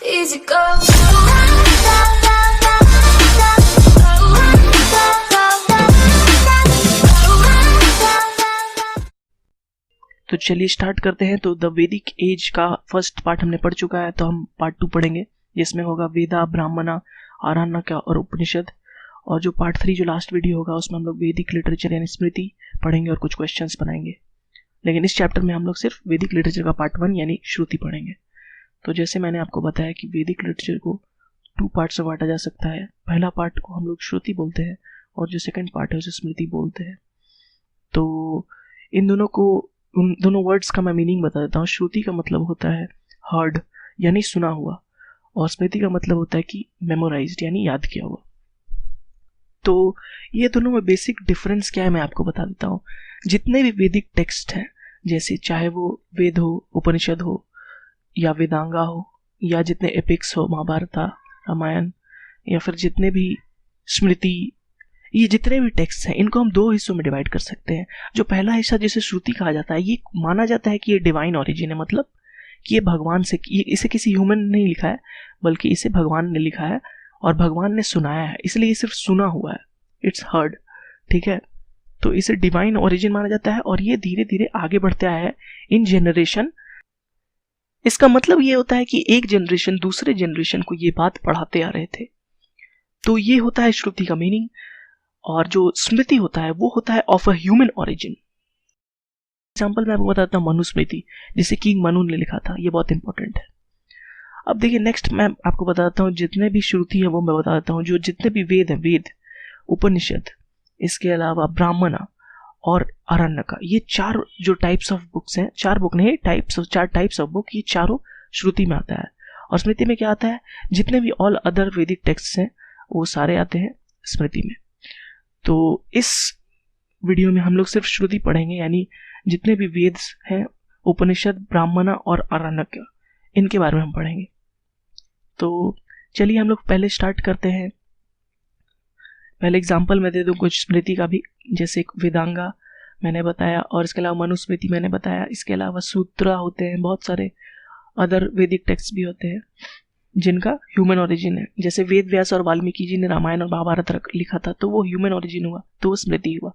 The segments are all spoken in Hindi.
easy go. तो चलिए स्टार्ट करते हैं। तो द वैदिक एज का फर्स्ट पार्ट हमने पढ़ चुका है, तो हम पार्ट 2 पढ़ेंगे जिसमें होगा वेदा, ब्राह्मणा, आरण्यक और उपनिषद। और जो पार्ट 3 जो लास्ट वीडियो होगा उसमें हम लोग वैदिक लिटरेचर यानी स्मृति पढ़ेंगे और कुछ क्वेश्चंस बनाएंगे। लेकिन इस चैप्टर में हम लोग सिर्फ वैदिक लिटरेचर का पार्ट 1 यानी श्रुति पढ़ेंगे। तो जैसे मैंने आपको बताया कि वैदिक लिटरेचर को 2 पार्ट्स में बांटा जा सकता है। पहला पार्ट को हम लोग श्रुति बोलते हैं और जो सेकंड पार्ट है उसे स्मृति बोलते हैं। तो उन दोनों वर्ड्स का मैं मीनिंग बता देता हूँ। श्रुति का मतलब होता है हर्ड यानी सुना हुआ, और स्मृति का मतलब होता है कि मेमोराइज्ड यानी याद किया हुआ। तो ये दोनों में बेसिक डिफरेंस क्या है मैं आपको बता देता हूँ। जितने भी वैदिक टेक्स्ट हैं, जैसे चाहे वो वेद हो, उपनिषद हो या वेदांगा हो, या जितने एपिक्स हो, महाभारत, रामायण, या फिर जितने भी स्मृति, ये जितने भी टेक्स्ट हैं इनको हम 2 हिस्सों में डिवाइड कर सकते हैं। जो पहला हिस्सा जिसे श्रुति कहा जाता है, ये माना जाता है कि ये डिवाइन ओरिजिन है, मतलब कि ये भगवान से, इसे किसी ह्यूमन ने नहीं लिखा है बल्कि इसे भगवान ने लिखा है और भगवान ने सुनाया है, इसलिए ये सिर्फ सुना हुआ है, इट्स हर्ड। ठीक है, तो इसे डिवाइन ओरिजिन माना जाता है और ये धीरे धीरे आगे बढ़ते आया है इन जनरेशन। इसका मतलब ये होता है कि एक जनरेशन दूसरे जनरेशन को ये बात पढ़ाते आ रहे थे। तो ये होता है श्रुति का मीनिंग। और जो स्मृति होता है वो होता है of a human origin. Example मैं आपको बताता हूँ मनुस्मृति, जिसे किंग मनु ने लिखा था, ये बहुत इंपॉर्टेंट है। अब देखिए नेक्स्ट मैं आपको बताता हूँ जितने भी श्रुति है वो मैं बता देता हूँ। जो जितने भी वेद है, वेद, उपनिषद, इसके अलावा ब्राह्मणा और आरण्यक, ये 4 जो टाइप्स ऑफ बुक्स हैं, 4 बुक नहीं, 4 टाइप्स ऑफ बुक, ये चारों श्रुति में आता है। और स्मृति में क्या आता है, जितने भी ऑल अदर वैदिक टेक्स्ट हैं वो सारे आते हैं स्मृति में। तो इस वीडियो में हम लोग सिर्फ श्रुति पढ़ेंगे, यानी जितने भी वेद हैं, उपनिषद, ब्राह्मणा और आरण्यक, इनके बारे में हम पढ़ेंगे। तो चलिए हम लोग पहले स्टार्ट करते हैं। पहले एग्जांपल मैं दे दूं कुछ स्मृति का भी, जैसे वेदांगा मैंने बताया और इसके अलावा मनुस्मृति मैंने बताया। इसके अलावा सूत्र होते हैं, बहुत सारे अदर वैदिक टेक्स्ट भी होते हैं जिनका ह्यूमन ओरिजिन है। जैसे वेद व्यास और वाल्मीकि जी ने रामायण और महाभारत लिखा था, तो वो ह्यूमन ओरिजिन हुआ, तो वो स्मृति हुआ।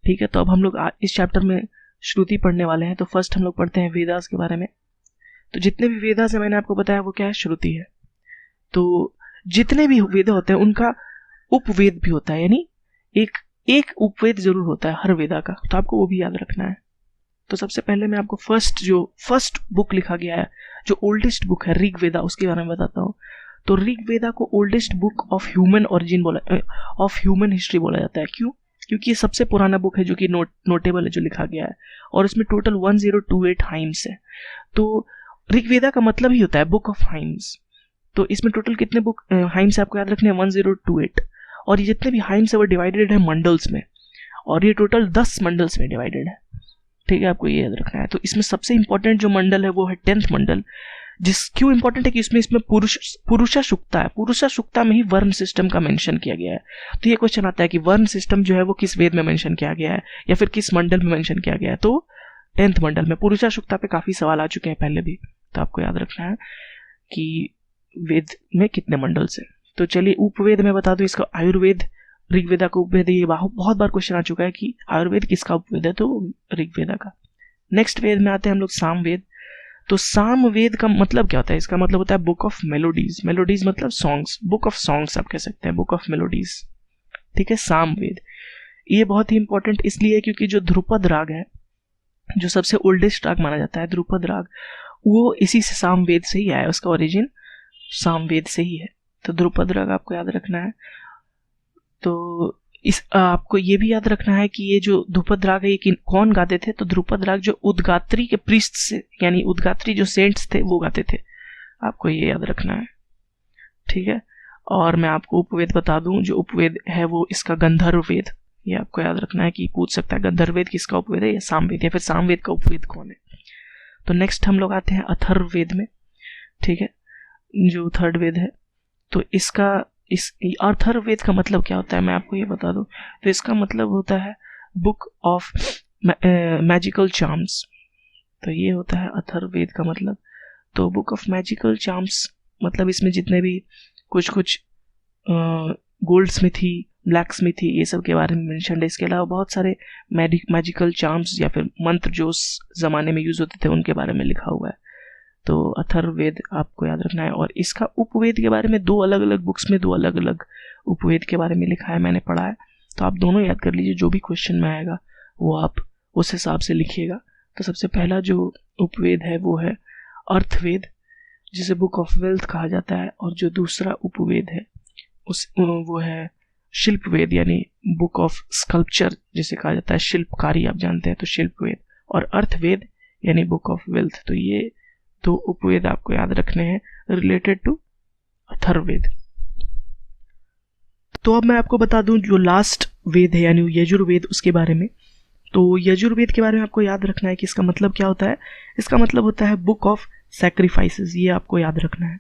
ठीक है, तो अब हम लोग इस चैप्टर में श्रुति पढ़ने वाले हैं। तो फर्स्ट हम लोग पढ़ते हैं वेदास के बारे में। तो जितने भी वेदास है मैंने आपको बताया वो क्या है, श्रुति है। तो जितने भी वेद होते हैं उनका उपवेद भी होता है, यानी एक उपवेद जरूर होता है हर वेदा का, तो आपको वो भी याद रखना है। तो सबसे पहले मैं आपको फर्स्ट बुक लिखा गया है, जो ओल्डेस्ट बुक है ऋग्वेदा, उसके बारे में बताता हूँ। तो ऋग्वेदा को oldest book of human origin of human history बोला जाता है। क्यों? क्योंकि ये सबसे पुराना बुक है जो कि नोटेबल है, जो लिखा गया है, और इसमें टोटल 1028 हाइम्स है। तो ऋग्वेदा का मतलब ही होता है बुक ऑफ हाइम्स। तो इसमें टोटल कितने बुक हाइम्स आपको याद रखने हैं, 1028। और ये जितने भी हाइम्स है वो डिवाइडेड है मंडल्स में, और ये टोटल 10 मंडल्स में डिवाइडेड है। ठीक है, आपको ये याद रखना है। तो इसमें सबसे इंपॉर्टेंट जो मंडल है वो है 10th मंडल। क्यों इंपॉर्टेंट है कि इसमें पुरुषा सुक्ता है। पुरुषा सुक्ता में ही वर्ण सिस्टम का मेंशन किया गया है। तो ये क्वेश्चन आता है कि वर्ण सिस्टम जो है वो किस वेद में मेंशन किया गया है या फिर किस मंडल में मेंशन किया गया है। तो 10th मंडल में। पुरुषा सुक्ता पे काफी सवाल आ चुके हैं पहले भी, तो आपको याद रखना है कि वेद में कितने मंडल से। तो चलिए उपवेद में बता दूं, इसका आयुर्वेद ऋग्वेदा का उपवेद। ये बहुत बार क्वेश्चन आ चुका है कि आयुर्वेद किसका उपवेद है, तो ऋग्वेदा का। नेक्स्ट वेद में आते हैं हम लोग सामवेद। तो सामवेद का मतलब क्या होता है, इसका मतलब होता है बुक ऑफ मेलोडीज। मेलोडीज मतलब सॉन्ग्स, बुक ऑफ सॉन्ग्स आप कह सकते हैं, बुक ऑफ मेलोडीज। ठीक है, सामवेद ये बहुत ही इंपॉर्टेंट इसलिए है क्योंकि जो ध्रुपद राग है, जो सबसे ओल्डेस्ट राग माना जाता है ध्रुपद राग, वो इसी से सामवेद से ही आया, उसका ओरिजिन सामवेद से ही है। तो ध्रुपद राग आपको याद रखना है। तो आपको ये भी याद रखना है कि ये जो ध्रुपद राग है ये कौन गाते थे, तो ध्रुपद राग जो उद्गात्री के प्रीस्ट से, यानी उद्गात्री जो सेंट्स थे वो गाते थे, आपको ये याद रखना है। ठीक है, और मैं आपको उपवेद बता दूं, जो उपवेद है वो इसका गंधर्व वेद, ये आपको याद रखना है कि पूछ सकता है गंधर्व वेद किसका उपवेद है, या सामवेद, या फिर सामवेद का उपवेद कौन है। तो नेक्स्ट हम लोग आते हैं अथर्ववेद में। ठीक है, जो थर्ड वेद है, तो इसका अथर्ववेद का मतलब क्या होता है मैं आपको ये बता दूं। तो इसका मतलब होता है बुक ऑफ मैजिकल चार्म्स। तो ये होता है अथर्ववेद का मतलब। तो बुक ऑफ मैजिकल चार्म्स मतलब इसमें जितने भी कुछ गोल्ड स्मिथी, ब्लैक स्मिथी, ये सब के बारे में मेंशन है। इसके अलावा बहुत सारे मैजिकल चार्म्स या फिर मंत्र जो उस ज़माने में यूज़ होते थे उनके बारे में लिखा हुआ है। तो अथर्ववेद आपको याद रखना है। और इसका उपवेद के बारे में 2 अलग अलग बुक्स में 2 अलग अलग उपवेद के बारे में लिखा है, मैंने पढ़ा है। तो आप दोनों याद कर लीजिए, जो भी क्वेश्चन में आएगा वो आप उस हिसाब से लिखिएगा। तो सबसे पहला जो उपवेद है वो है अर्थवेद, जिसे बुक ऑफ वेल्थ कहा जाता है। और जो दूसरा उपवेद है वो है शिल्पवेद, यानी बुक ऑफ स्कल्पचर जिसे कहा जाता है, शिल्पकारी आप जानते हैं, तो शिल्पवेद। और अर्थवेद यानी बुक ऑफ वेल्थ। तो ये 2 उपवेद आपको याद रखने हैं रिलेटेड टू अथर्ववेद। तो अब मैं आपको बता दूं जो लास्ट वेद है यानी यजुर्वेद, उसके बारे में। तो यजुर्वेद के बारे में आपको याद रखना है कि इसका मतलब क्या होता है। इसका मतलब होता है बुक ऑफ सैक्रिफाइसेस, ये आपको याद रखना है,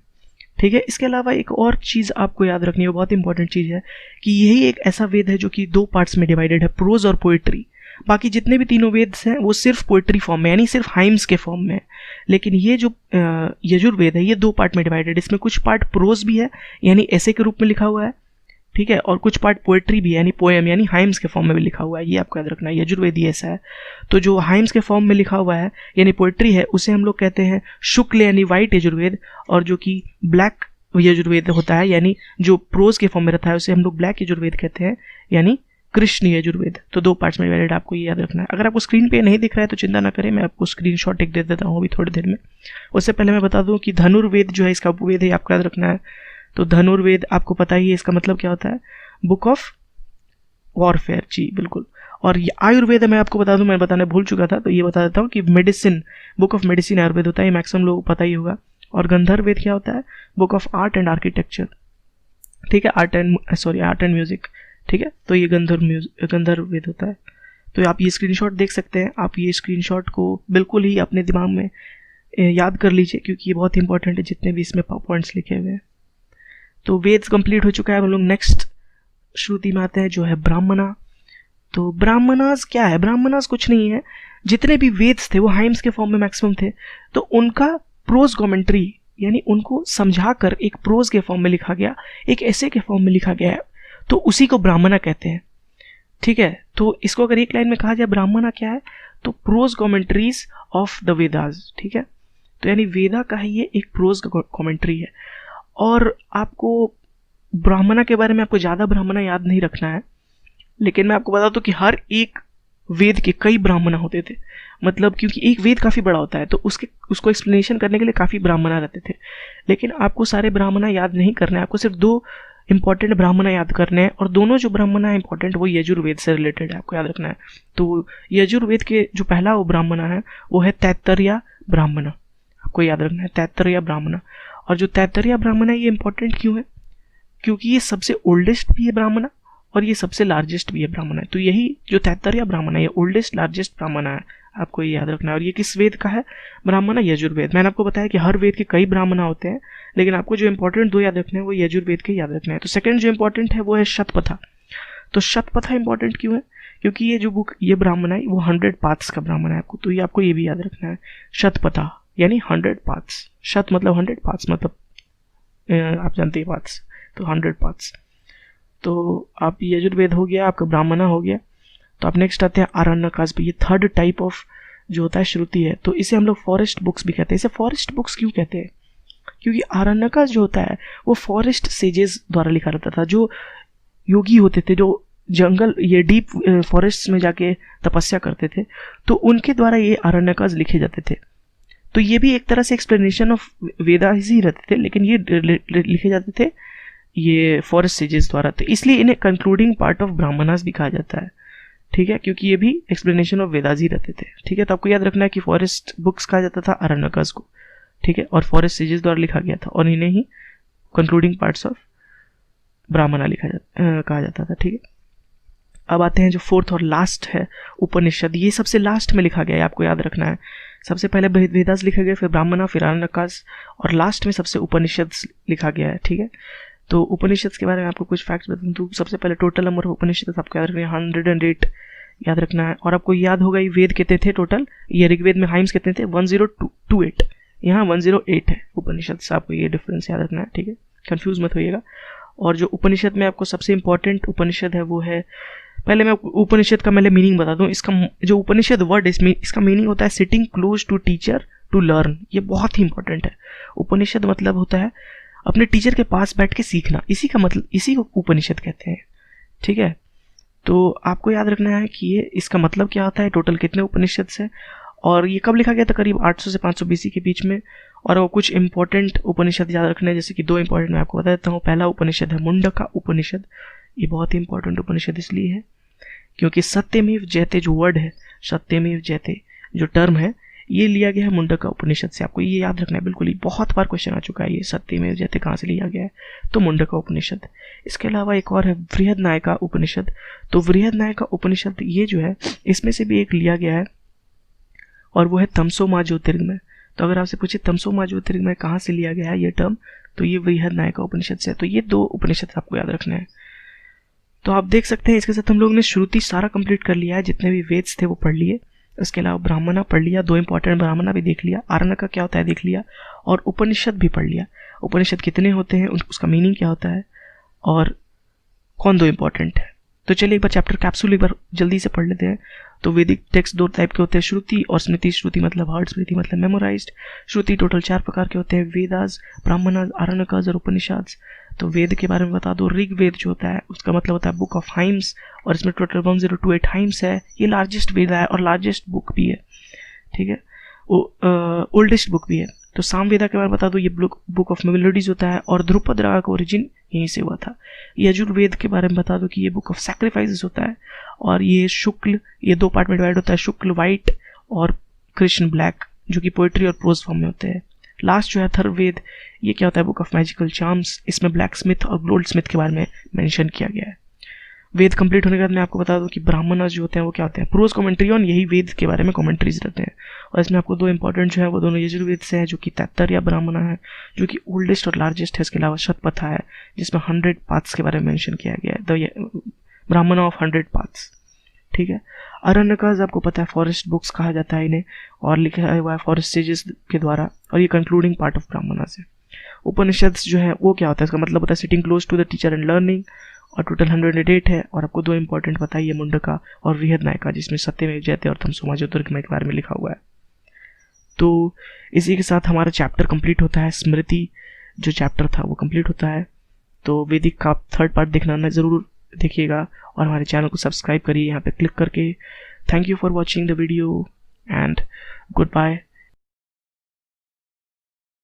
ठीक है। इसके अलावा एक और चीज़ आपको याद रखनी है, बहुत इंपॉर्टेंट चीज़ है कि यही एक ऐसा वेद है जो कि 2 पार्ट्स में डिवाइडेड है, प्रोज और पोएट्री। बाकी जितने भी तीनों वेद्स हैं वो सिर्फ पोएट्री फॉर्म में यानी सिर्फ हाइम्स के फॉर्म में है। लेकिन ये जो यजुर्वेद है ये 2 पार्ट में डिवाइडेड। इसमें कुछ पार्ट प्रोज भी है यानी ऐसे के रूप में लिखा हुआ है, ठीक है, और कुछ पार्ट पोएट्री भी यानी पोएम यानी हाइम्स के फॉर्म में भी लिखा हुआ है। ये आपको याद रखना है, यजुर्वेद ही ऐसा है। तो जो हाइम्स के फॉर्म में लिखा हुआ है यानी पोएट्री है उसे हम लोग कहते हैं शुक्ल यानी वाइट यजुर्वेद। और जो कि ब्लैक यजुर्वेद होता है यानी जो प्रोज के फॉर्म में रहता है उसे हम लोग ब्लैक यजुर्वेद कहते हैं यानी कृष्ण यजुर्वेद। तो 2 पार्ट्स में डिवाइडेड, आपको ये याद रखना है। अगर आपको स्क्रीन पे नहीं दिख रहा है तो चिंता ना करें, मैं आपको स्क्रीनशॉट एक दे देता हूँ अभी थोड़ी देर में। उससे पहले मैं बता दूं कि धनुर्वेद जो है इसका उपवेद है, आपको याद रखना है। तो धनुर्वेद आपको पता ही है इसका मतलब क्या होता है, बुक ऑफ वॉरफेयर, जी बिल्कुल। और ये आयुर्वेद मैं आपको बता दूं, मैं बताने भूल चुका था, तो ये बता देता हूँ कि medicine, book of medicine Ayurveda होता है, ये मैक्सिमम लोगों को पता ही होगा। और गंधर्ववेद क्या होता है, book of art and architecture, ठीक है, आर्ट एंड म्यूजिक, ठीक है। तो ये गंधर्ववेद होता है। तो आप ये स्क्रीनशॉट देख सकते हैं, आप ये स्क्रीनशॉट को बिल्कुल ही अपने दिमाग में याद कर लीजिए क्योंकि ये बहुत इंपॉर्टेंट है जितने भी इसमें पॉइंट्स लिखे हुए हैं। तो वेद्स कंप्लीट हो चुका है। हम लोग नेक्स्ट श्रुति में आते हैं जो है ब्राह्मणा। तो ब्राह्मणास क्या है, ब्राह्मणास कुछ नहीं है, जितने भी वेद्स थे वो हाइम्स के फॉर्म में मैक्सिमम थे। तो उनका प्रोज कमेंट्री यानी उनको समझाकर एक प्रोज के फॉर्म में लिखा गया, एक ऐसे के फॉर्म में लिखा गया है, तो उसी को ब्राह्मणा कहते हैं, ठीक है। तो इसको अगर एक लाइन में कहा जाए ब्राह्मणा क्या है, तो prose commentaries of the Vedas, ठीक है। तो यानी वेदा का ही ये एक प्रोज कमेंट्री है। और आपको ब्राह्मणा के बारे में आपको ज़्यादा ब्राह्मणा याद नहीं रखना है, लेकिन मैं आपको बता दूं कि हर एक वेद के कई ब्राह्मणा होते थे। मतलब क्योंकि एक वेद काफ़ी बड़ा होता है तो उसको एक्सप्लेनेशन करने के लिए काफ़ी ब्राह्मणा रहते थे। लेकिन आपको सारे ब्राह्मणा याद नहीं करने, आपको सिर्फ 2 इंपॉर्टेंट ब्राह्मणा याद करने हैं। और दोनों जो ब्राह्मणा है इंपॉर्टेंट वो यजुर्वेद से रिलेटेड है, आपको याद रखना है। तो यजुर्वेद के जो पहला वो ब्राह्मणा है वो है तैत्तरीय ब्राह्मणा, आपको याद रखना है, तैत्तरीय ब्राह्मणा। और जो तैत्तरीय ब्राह्मणा है ये इंपॉर्टेंट क्यों है, क्योंकि ये सबसे ओल्डेस्ट भी है ब्राह्मणा और ये सबसे लार्जेस्ट भी है ब्राह्मणा है। तो यही जो तैत्तरीय ब्राह्मणा है ये ओल्डेस्ट लार्जेस्ट ब्राह्मणा है, आपको ये याद रखना है। और ये किस वेद का है, ब्राह्मणा यजुर्वेद। मैंने आपको बताया कि हर वेद के कई ब्राह्मणा होते हैं, लेकिन आपको जो इंपॉर्टेंट 2 याद रखने हैं वो यजुर्वेद के याद रखना है। तो सेकंड जो इंपॉर्टेंट है वो है शतपथा। तो शतपथा इंपॉर्टेंट क्यों है, क्योंकि ये जो बुक ये ब्राह्मणा है वो 100 पाथ्स का ब्राह्मणा है आपको, तो ये आपको ये भी याद रखना है। शतपथा यानी 100 पाथ्स, शत मतलब 100, पाथ्स मतलब आप जानते हैं पाथ्स, तो 100 पाथ्स। तो आप यजुर्वेद हो गया, आपका ब्राह्मणा हो गया। तो आप नेक्स्ट आते हैं आरण्यकास पे। ये 3rd टाइप ऑफ जो होता है श्रुति है, तो इसे हम लोग फॉरेस्ट बुक्स भी कहते हैं। इसे फॉरेस्ट बुक्स क्यों कहते हैं, क्योंकि आरण्यकास जो होता है वो फॉरेस्ट सेजेस द्वारा लिखा रहता था। जो योगी होते थे, जो जंगल ये डीप फॉरेस्ट में जाके तपस्या करते थे, तो उनके द्वारा ये आरण्यकास लिखे जाते थे। तो ये भी एक तरह से एक्सप्लेनेशन ऑफ वेदास ही रहते थे, लेकिन ये लिखे जाते थे ये फॉरेस्ट सेजेस द्वारा। तो इसलिए इन्हें कंक्लूडिंग पार्ट ऑफ ब्राह्मणास भी कहा जाता है, ठीक है, क्योंकि ये भी एक्सप्लेनेशन ऑफ वेदास ही रहते थे, ठीक है। तो आपको याद रखना है कि फॉरेस्ट बुक्स कहा जाता था आरण्यकास को, ठीक है, और फॉरेस्ट सेजेस द्वारा लिखा गया था, और इन्हें ही कंक्लूडिंग पार्ट्स ऑफ ब्राह्मणा कहा जाता था, ठीक है। अब आते हैं जो 4th और लास्ट है उपनिषद। ये सबसे लास्ट में लिखा गया है, आपको याद रखना है। सबसे पहले वेदास लिखा गया, फिर ब्राह्मणा, फिर आरण्यकास, और लास्ट में सबसे उपनिषद लिखा गया है, ठीक है। तो उपनिषद के बारे में आपको कुछ फैक्ट्स बता दूं। तो सबसे पहले टोटल नंबर ऑफ उपनिषद आपको याद रखना है 108 याद रखना है। और आपको याद होगा ये वेद कितने थे टोटल, ये ऋग्वेद में हाइम्स कितने थे 1028, यहाँ 108 है उपनिषद से, आपको ये डिफरेंस याद रखना है, ठीक है, कंफ्यूज मत होइएगा। और जो उपनिषद में आपको सबसे इंपॉर्टेंट उपनिषद है वो है, पहले मैं उपनिषद का मीनिंग बता दूं। इसका जो उपनिषद वर्ड है इसका मीनिंग होता है sitting close to teacher to learn. ये बहुत ही इंपॉर्टेंट है। उपनिषद मतलब होता है अपने टीचर के पास बैठ के सीखना, इसी को उपनिषद कहते हैं, ठीक है। तो आपको याद रखना है कि ये इसका मतलब क्या होता है, टोटल कितने उपनिषद है, और ये कब लिखा गया था, करीब 800 से 500 BC के बीच में। और वो कुछ इंपॉर्टेंट उपनिषद याद रखने हैं, जैसे कि 2 इंपॉर्टेंट मैं आपको बता देता हूँ। पहला उपनिषद है मुंडका उपनिषद। ये बहुत ही इंपॉर्टेंट उपनिषद इसलिए है क्योंकि सत्यमेव जयते जो वर्ड है, सत्यमेव जयते जो टर्म है, ये लिया गया है मुंडका उपनिषद से। आपको ये याद रखना है बिल्कुल ही, बहुत बार क्वेश्चन आ चुका है ये सत्यमेव जयते कहाँ से लिया गया है, तो मुंडका उपनिषद। इसके अलावा एक और है बृहदनायका उपनिषद। तो बृहदनायका उपनिषद ये जो है इसमें से भी एक लिया गया है और वो है तमसो मा ज्योतिर्गमय। तो अगर आपसे पूछे तमसो मा ज्योतिर्गमय कहाँ से लिया गया है ये टर्म, तो ये बृहदनायका उपनिषद से। तो ये 2 उपनिषद आपको याद रखना है। तो आप देख सकते हैं इसके साथ हम लोग ने श्रुति सारा कंप्लीट कर लिया है, जितने भी वेद्स थे वो पढ़ लिए। इसके अलावा ब्राह्मणा पढ़ लिया, 2 इंपॉर्टेंट ब्राह्मणा भी देख लिया, आरण्यका क्या होता है देख लिया, और उपनिषद भी पढ़ लिया। उपनिषद कितने होते हैं, उसका मीनिंग क्या होता है, और कौन 2 इंपॉर्टेंट है। तो चलिए एक बार चैप्टर कैप्सूल एक बार जल्दी से पढ़ लेते हैं। तो वैदिक टेक्स्ट 2 टाइप के होते हैं, श्रुति और स्मृति। श्रुति मतलब हर्ड, स्मृति मतलब मेमोराइज्ड। श्रुति टोटल 4 प्रकार के होते हैं, वेदास, ब्राह्मणास, आरण्यकास और उपनिषद। तो वेद के बारे में बता दो, ऋग्वेद जो होता है उसका मतलब होता है बुक ऑफ हाइम्स, और इसमें टोटल 1028 हाइम्स है। ये लार्जेस्ट वेद है और लार्जेस्ट बुक भी है, ठीक है, ओल्डेस्ट बुक भी है। तो सामवेदा के बारे में बता दो, ये बुक ऑफ मेलोडीज होता है, और ध्रुपद राग का ओरिजिन यहीं से हुआ था। यजुर्वेद के बारे में बता दो कि ये बुक ऑफ सैक्रिफाइसेस होता है, और ये शुक्ल, ये 2 पार्ट में डिवाइड होता है, शुक्ल व्हाइट और कृष्ण ब्लैक, जो कि पोएट्री और प्रोज फॉर्म में होते हैं। लास्ट जो है अथर्ववेद, ये क्या होता है, बुक ऑफ मैजिकल चार्म्स। इसमें ब्लैक स्मिथ और गोल्ड स्मिथ के बारे में मेंशन किया गया है। वेद कंप्लीट होने के बाद मैं आपको बता दूं कि ब्राह्मणास जो होते हैं वो क्या होते हैं, प्रोज कमेंट्री ऑन यही वेद के बारे में कमेंट्रीज रहते हैं। और इसमें आपको 2 इंपॉर्टेंट जो है वो दोनों यजुर्वेद से है, जो कि 73 या ब्राह्मणा है, जो कि ओल्डेस्ट और लार्जेस्ट है। इसके अलावा शतपथा है जिसमें 100 पाथ्स के बारे में मेंशन किया गया है, द ब्राह्मणा ऑफ 100 पाथ्स, ठीक है। आरण्यकास आपको पता है फॉरेस्ट बुक्स कहा जाता है इन्हें, और लिखा हुआ है फॉरेस्ट सेजेस के द्वारा, और ये कंक्लूडिंग पार्ट ऑफ ब्राह्मणास है। उपनिषद जो है वो क्या होता है, इसका मतलब होता है sitting close to the teacher and learning, और टोटल 108 है। और आपको 2 इंपॉर्टेंट बताइए, मुंडका और बृहदनायका, जिसमें सत्यमेव जयते और तमसो मा ज्योतिर्गमय के बारे में लिखा हुआ है। तो इसी के साथ हमारा चैप्टर कंप्लीट होता है, स्मृति जो चैप्टर था वो कंप्लीट होता है। तो वैदिक का 3rd पार्ट देखना ना ज़रूर देखिएगा, और हमारे चैनल को सब्सक्राइब करिए यहाँ पे क्लिक करके। Thank you for watching the video and good bye.